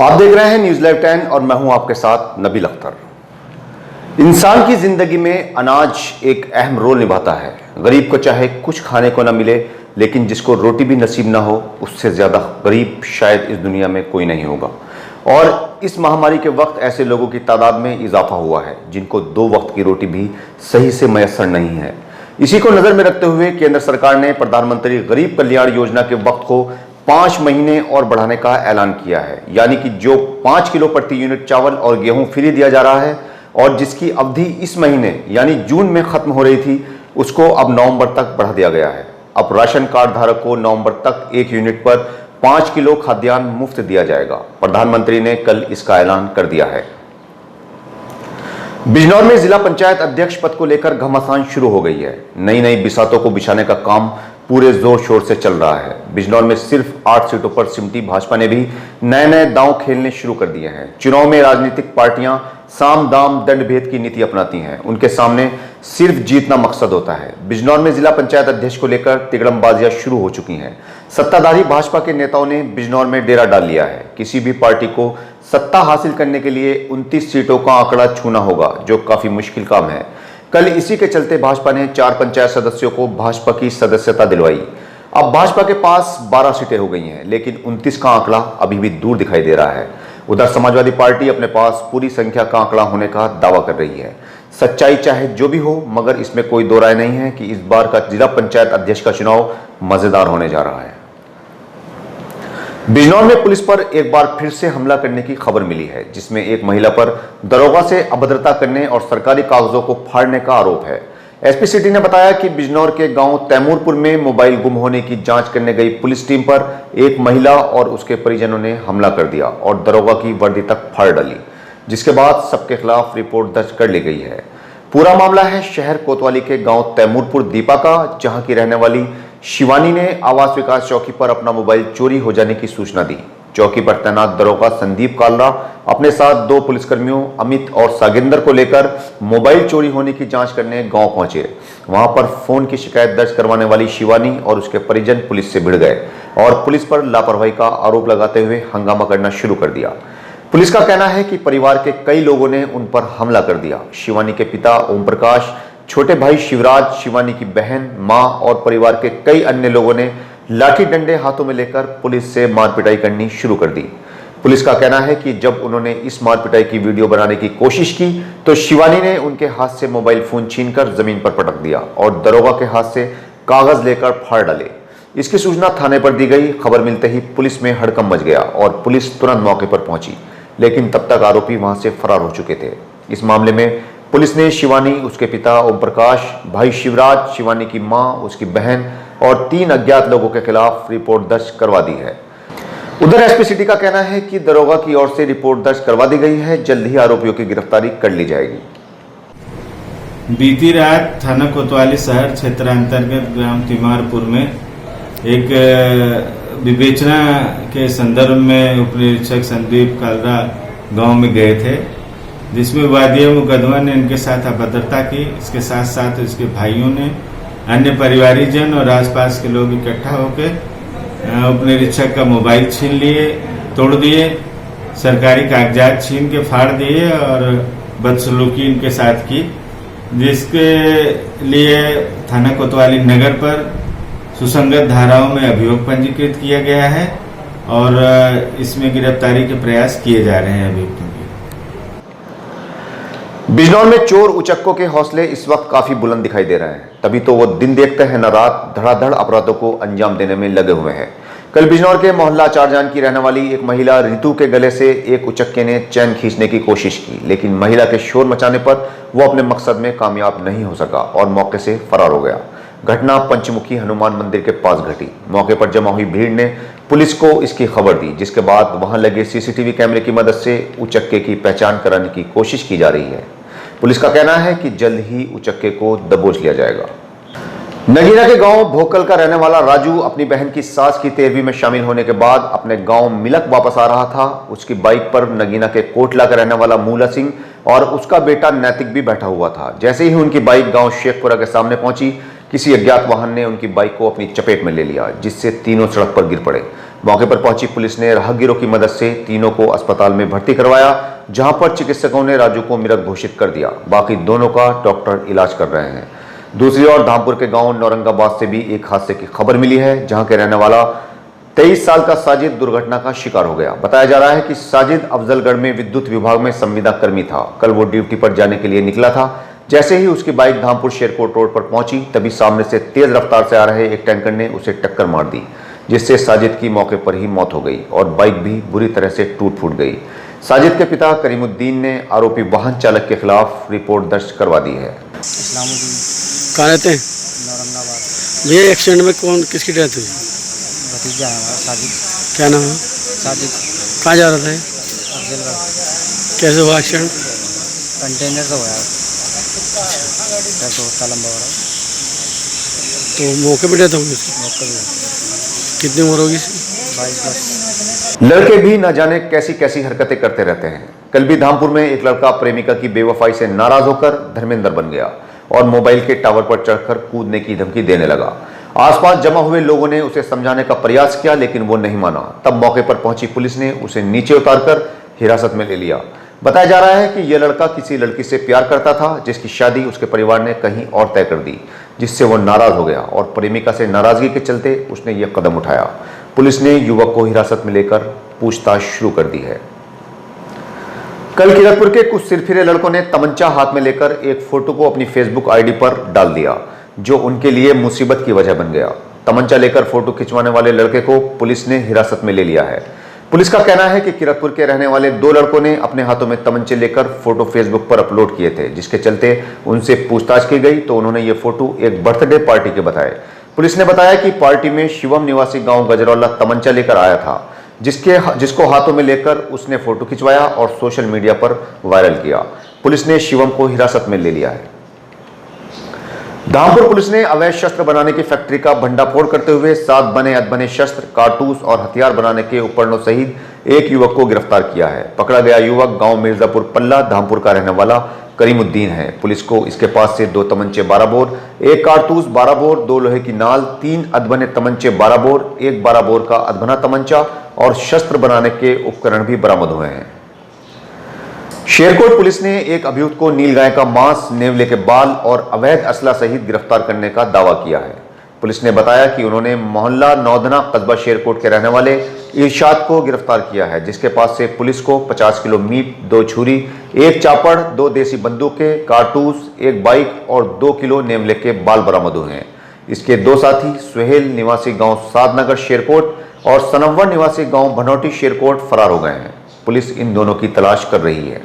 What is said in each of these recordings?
आप देख रहे हैं न्यूज़ लाइव 10 और मैं हूं आपके साथ नबील अख्तर। इंसान की जिंदगी में अनाज एक अहम रोल निभाता है। गरीब को चाहे कुछ खाने को ना मिले, लेकिन जिसको रोटी भी नसीब ना हो, उससे ज्यादा गरीब शायद इस दुनिया में कोई नहीं होगा। और इस महामारी के वक्त ऐसे लोगों की तादाद में इजाफा हुआ है जिनको 2 वक्त की रोटी भी सही से मयसर नहीं है। इसी को नजर में रखते हुए केंद्र सरकार ने प्रधानमंत्री गरीब कल्याण योजना के वक्त को 5 महीने और बढ़ाने का ऐलान किया है। यानी कि जो 5 किलो प्रति यूनिट चावल और गेहूं फ्री दिया जा रहा है और जिसकी अवधि इस महीने यानी जून में खत्म हो रही थी, उसको अब नवंबर तक बढ़ा दिया गया है। अब राशन कार्ड धारक को नवंबर तक 1 यूनिट पर 5 किलो खाद्यान्न मुफ्त दिया जाएगा। प्रधानमंत्री ने कल इसका ऐलान कर दिया है। बिजनौर में जिला पंचायत अध्यक्ष पद को लेकर घमासान शुरू हो गई है। नई बिसातों को बिछाने का काम पूरे जोर शोर से चल रहा है। बिजनौर में सिर्फ 8 सीटों पर सिमटी भाजपा ने भी नए दांव खेलने शुरू कर दिए हैं। चुनाव में राजनीतिक पार्टियां साम दाम दंड भेद की नीति अपनाती हैं। उनके सामने सिर्फ जीतना मकसद होता है। बिजनौर में जिला पंचायत अध्यक्ष को लेकर तिगड़मबाजियां शुरू हो चुकी हैं। सत्ताधारी भाजपा के नेताओं ने बिजनौर में डेरा डाल लिया है। किसी भी पार्टी को सत्ता हासिल करने के लिए 29 सीटों का आंकड़ा छूना होगा, जो काफी मुश्किल काम है। कल इसी के चलते भाजपा ने 4 पंचायत सदस्यों को भाजपा की सदस्यता दिलवाई। अब भाजपा के पास 12 सीटें हो गई हैं, लेकिन 29 का आंकड़ा अभी भी दूर दिखाई दे रहा है। उधर समाजवादी पार्टी अपने पास पूरी संख्या का आंकड़ा होने का दावा कर रही है। सच्चाई चाहे जो भी हो, मगर इसमें कोई दो राय नहीं है कि इस बार का जिला पंचायत अध्यक्ष का चुनाव मजेदार होने जा रहा है। बिजनौर में पुलिस पर एक बार फिर से हमला करने की खबर मिली है, जिसमें एक महिला पर दरोगा से अभद्रता करने और सरकारी कागजों को फाड़ने का आरोप है। एसपी सिटी ने बताया कि बिजनौर के गांव तैमूरपुर में मोबाइल गुम होने की जांच करने गई पुलिस टीम पर एक महिला और उसके परिजनों ने हमला कर दिया और दरोगा की वर्दी तक फाड़ डाली, जिसके बाद सबके खिलाफ रिपोर्ट दर्ज कर ली गई है। पूरा मामला है शहर कोतवाली के गांव तैमूरपुर दीपा का, जहां की रहने वाली शिवानी ने आवास विकास चौकी पर अपना मोबाइल चोरी हो जाने की सूचना दी। चौकी पर तैनात दरोगा संदीप कालरा अपने साथ 2 पुलिसकर्मियों अमित और सागिंदर को लेकर मोबाइल चोरी होने की जांच करने गांव पहुंचे। वहां पर फोन की शिकायत दर्ज करवाने वाली शिवानी और उसके परिजन पुलिस से भिड़ गए और पुलिस पर लापरवाही का आरोप लगाते हुए हंगामा करना शुरू कर दिया। पुलिस का कहना है कि परिवार के कई लोगों ने उन पर हमला कर दिया। शिवानी के पिता ओम प्रकाश, छोटे भाई शिवराज, शिवानी की बहन, मां और परिवार के कई अन्य लोगों ने लाठी डंडे हाथों में लेकर पुलिस से मारपिटाई करनी शुरू कर दी। पुलिस का कहना है कि जब उन्होंने इस मारपिटाई की वीडियो बनाने की कोशिश की तो शिवानी ने उनके हाथ से मोबाइल फोन छीनकर जमीन पर पटक दिया और दरोगा के हाथ से कागज लेकर फाड़ डाले। इसकी सूचना थाने पर दी गई। खबर मिलते ही पुलिस में हड़कंप मच गया और पुलिस तुरंत मौके पर पहुंची, लेकिन तब तक आरोपी वहां से फरार हो चुके थे। इस मामले में पुलिस ने शिवानी, उसके पिता ओम प्रकाश, भाई शिवराज, शिवानी की मां, उसकी बहन और 3 अज्ञात लोगों के खिलाफ रिपोर्ट दर्ज करवा दी है। उधर एसपी सिटी का कहना है कि दरोगा की ओर से रिपोर्ट दर्ज करवा दी गई है। जल्द ही आरोपियों की गिरफ्तारी कर ली जाएगी। बीती रात थाना कोतवाली शहर क्षेत्र अंतर्गत ग्राम तिमारपुर में एक विवेचना के संदर्भ में उप निरीक्षक संदीप कालरा गांव में गए थे, जिसमें वादिया मुकदमा ने इनके साथ अभद्रता की। इसके साथ साथ इसके भाइयों ने, अन्य परिवारीजन और आसपास के लोग इकट्ठा होकर उप निरीक्षक का मोबाइल छीन लिए, तोड़ दिए, सरकारी कागजात छीन के फाड़ दिए और बदसलूकी इनके साथ की, जिसके लिए थाना कोतवाली नगर पर सुसंगत धाराओं में अभियोग पंजीकृत किया गया है और इसमें गिरफ्तारी के प्रयास किए जा रहे हैं अभियुक्तों के। बिजनौर में चोर उचक्कों के हौसले इस वक्त काफी बुलंद दिखाई दे रहे हैं, तभी तो वो दिन देखते हैं न रात धड़ाधड़ अपराधों को अंजाम देने में लगे हुए हैं। कल बिजनौर के मोहल्ला चारजान की रहने वाली एक महिला रितु के गले से एक उचक्के ने चैन खींचने की कोशिश की, लेकिन महिला के शोर मचाने पर वो अपने मकसद में कामयाब नहीं हो सका और मौके से फरार हो गया। घटना पंचमुखी हनुमान मंदिर के पास घटी। मौके पर जमा हुई भीड़ ने पुलिस को इसकी खबर दी, जिसके बाद वहां लगे सीसीटीवी कैमरे की मदद से उचक्के की पहचान कराने की कोशिश की जा रही है। पुलिस का कहना है कि जल्द ही उचक्के को दबोच लिया जाएगा। नगीना के गांव भोकल का रहने वाला राजू अपनी बहन की सास की 13वीं में शामिल होने के बाद अपने गांव मिलक वापस आ रहा था। उसकी बाइक पर नगीना के कोटला का रहने वाला मूला सिंह और उसका बेटा नैतिक भी बैठा हुआ था। जैसे ही उनकी बाइक गांव शेखपुरा के सामने पहुंची, किसी अज्ञात वाहन ने उनकी बाइक को अपनी चपेट में ले लिया, जिससे तीनों सड़क पर गिर पड़े। मौके पर पहुंची पुलिस ने राहगीरों की मदद से तीनों को अस्पताल में भर्ती करवाया, जहां पर चिकित्सकों ने राजू को मृत घोषित कर दिया। बाकी दोनों का डॉक्टर इलाज कर रहे हैं। दूसरी ओर धामपुर के गांव नौरंगाबाद से भी एक हादसे की खबर मिली है, जहां के रहने वाला 23 साल का साजिद दुर्घटना का शिकार हो गया। बताया जा रहा है कि साजिद अफजलगढ़ में विद्युत विभाग में संविदा कर्मी था। कल वो ड्यूटी पर जाने के लिए निकला था। जैसे ही उसकी बाइक धामपुर शेरकोट रोड पर पहुंची, तभी सामने से तेज रफ्तार से आ रहे एक टैंकर ने उसे टक्कर मार दी, जिससे साजिद की मौके पर ही मौत हो गई और बाइक भी बुरी तरह से टूट फूट गई। साजिद के पिता करीमुद्दीन ने आरोपी वाहन चालक के खिलाफ रिपोर्ट दर्ज करवा दी है। कहाँ रहते हैं? नौरंगाबाद। ये एक्सीडेंट में कौन किसकी डेथ हुई? भतीजा है हमारा साजिद। क्या नाम है? साजिद कहाँ जा रहा था ये? अफजलगढ़। कैसे हुआ एक्सीडेंट? कंटेनर से हुआ होता लंबा हो रहा तो मौके पर डेथ होगी उसकी? मौके भी कितनी उम्र होगी इसकी? 22 लड़के भी न जाने कैसी कैसी हरकतें करते रहते हैं। कल भी धामपुर में एक लड़का प्रेमिका की बेवफाई से नाराज होकर धर्मेंद्र बन गया और मोबाइल के टावर पर चढ़कर कूदने की धमकी देने लगा। आसपास जमा हुए लोगों ने उसे समझाने का प्रयास किया, लेकिन वो नहीं माना। तब मौके पर पहुंची पुलिस ने उसे नीचे उतारकर हिरासत में ले लिया। बताया जा रहा है कि यह लड़का किसी लड़की से प्यार करता था, जिसकी शादी उसके परिवार ने कहीं और तय कर दी, जिससे वो नाराज हो गया और प्रेमिका से नाराजगी के चलते उसने यह कदम उठाया। पुलिस ने युवक को हिरासत में लेकर पूछताछ शुरू कर दी है। कल किरतपुर के कुछ सिरफिरे लड़कों ने तमंचा हाथ में लेकर एक फोटो को अपनी फेसबुक आईडी पर डाल दिया, जो उनके लिए मुसीबत की वजह बन गया। तमंचा लेकर फोटो खिंचवाने वाले लड़के को पुलिस ने हिरासत में ले लिया है। पुलिस का कहना है कि किरतपुर के रहने वाले 2 लड़कों ने अपने हाथों में तमंचे लेकर फोटो फेसबुक पर अपलोड किए थे, जिसके चलते उनसे पूछताछ की गई तो उन्होंने ये फोटो एक बर्थडे पार्टी के बताए। पुलिस ने बताया कि पार्टी में शिवम निवासी गांव गजरौला तमंचा लेकर आया था, जिसको हाथों में लेकर उसने फोटो खिंचवाया और सोशल मीडिया पर वायरल किया। पुलिस ने शिवम को हिरासत में ले लिया है। धामपुर पुलिस ने अवैध शस्त्र बनाने की फैक्ट्री का भंडाफोड़ करते हुए 7 बने अधबने शस्त्र, कारतूस और हथियार बनाने के उपकरणों सहित एक युवक को गिरफ्तार किया है। पकड़ा गया युवक गांव मिर्जापुर पल्ला धामपुर का रहने वाला करीमुद्दीन है। पुलिस को इसके पास से 2 तमंचे 12 बोर, 1 कारतूस 12 बोर, 2 लोहे की नाल, 3 अधबने तमंचे 12 बोर, 1 12 बोर का अधबना तमंचा और शस्त्र बनाने के उपकरण भी बरामद हुए हैं। शेरकोट पुलिस ने एक अभियुक्त को नीलगाय का मांस, नेवले के बाल और अवैध असला सहित गिरफ्तार करने का दावा किया है। पुलिस ने बताया कि उन्होंने मोहल्ला नौधना कस्बा शेरकोट के रहने वाले इरशाद को गिरफ्तार किया है, जिसके पास से पुलिस को 50 किलो मीट, 2 छुरी, 1 चापड़, 2 देसी बंदूकें, कारतूस, 1 बाइक और 2 किलो नेवले के बाल बरामद हुए हैं। इसके 2 साथी सुहेल निवासी गांव सादनगर शेरकोट और सनव्वर निवासी गांव भनौटी शेरकोट फरार हो गए हैं। पुलिस इन दोनों की तलाश कर रही है।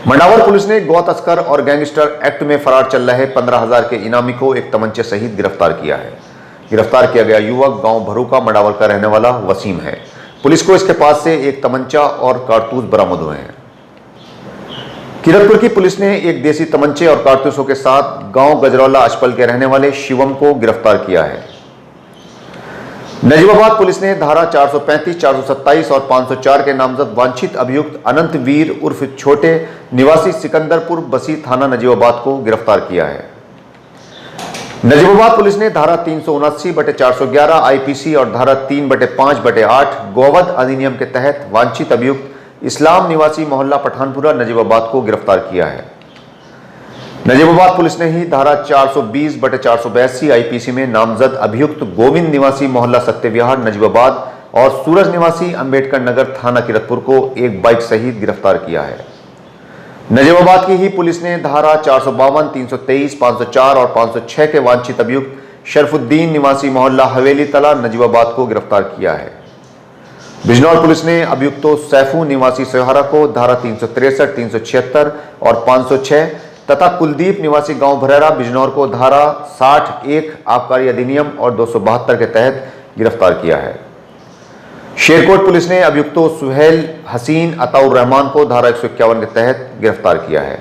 मंडावर पुलिस ने गौ तस्कर और गैंगस्टर एक्ट में फरार चल रहे 15,000 के इनामी को एक तमंचे सहित गिरफ्तार किया है। गिरफ्तार किया गया युवक गांव भरूका मंडावर का रहने वाला वसीम है। पुलिस को इसके पास से एक तमंचा और कारतूस बरामद हुए हैं। किरतपुर की पुलिस ने एक देसी तमंचे और कारतूसों के साथ गांव गजरौला अचपल के रहने वाले शिवम को गिरफ्तार किया है। नजीबाबाद पुलिस ने धारा 435, 427 और 504 के नामजद वांछित अभियुक्त अनंत वीर उर्फ छोटे निवासी सिकंदरपुर बसी थाना नजीबाबाद को गिरफ्तार किया है। नजीबाबाद पुलिस ने धारा 379/411 आईपीसी और धारा 3/5/8 गोवध अधिनियम के तहत वांछित अभियुक्त इस्लाम निवासी मोहल्ला पठानपुरा नजीबाबाद को गिरफ्तार किया है। नजीबाबाद पुलिस ने ही धारा 420/482 आईपीसी में नामजद अभियुक्त गोविंद निवासी मोहल्ला सत्यविहार नजीबाबाद और सूरज निवासी अंबेडकर नगर थाना किरतपुर को एक बाइक सहित गिरफ्तार किया है। नजीबाबाद की ही पुलिस ने धारा 452, 323, 504 और 506 के वांछित अभियुक्त शरफुद्दीन निवासी मोहल्ला हवेली तला नजीबाबाद को गिरफ्तार किया है। बिजनौर पुलिस ने अभियुक्तों सैफू निवासी सोहारा को धारा 363, 376 और 506 तथा कुलदीप निवासी गांव भरेरा बिजनौर को धारा 60(1) आबकारी अधिनियम और 272 के तहत गिरफ्तार किया है। शेरकोट पुलिस ने अभियुक्तों सुहेल, हसीन, अताउर रहमान को धारा 151 के तहत गिरफ्तार किया है।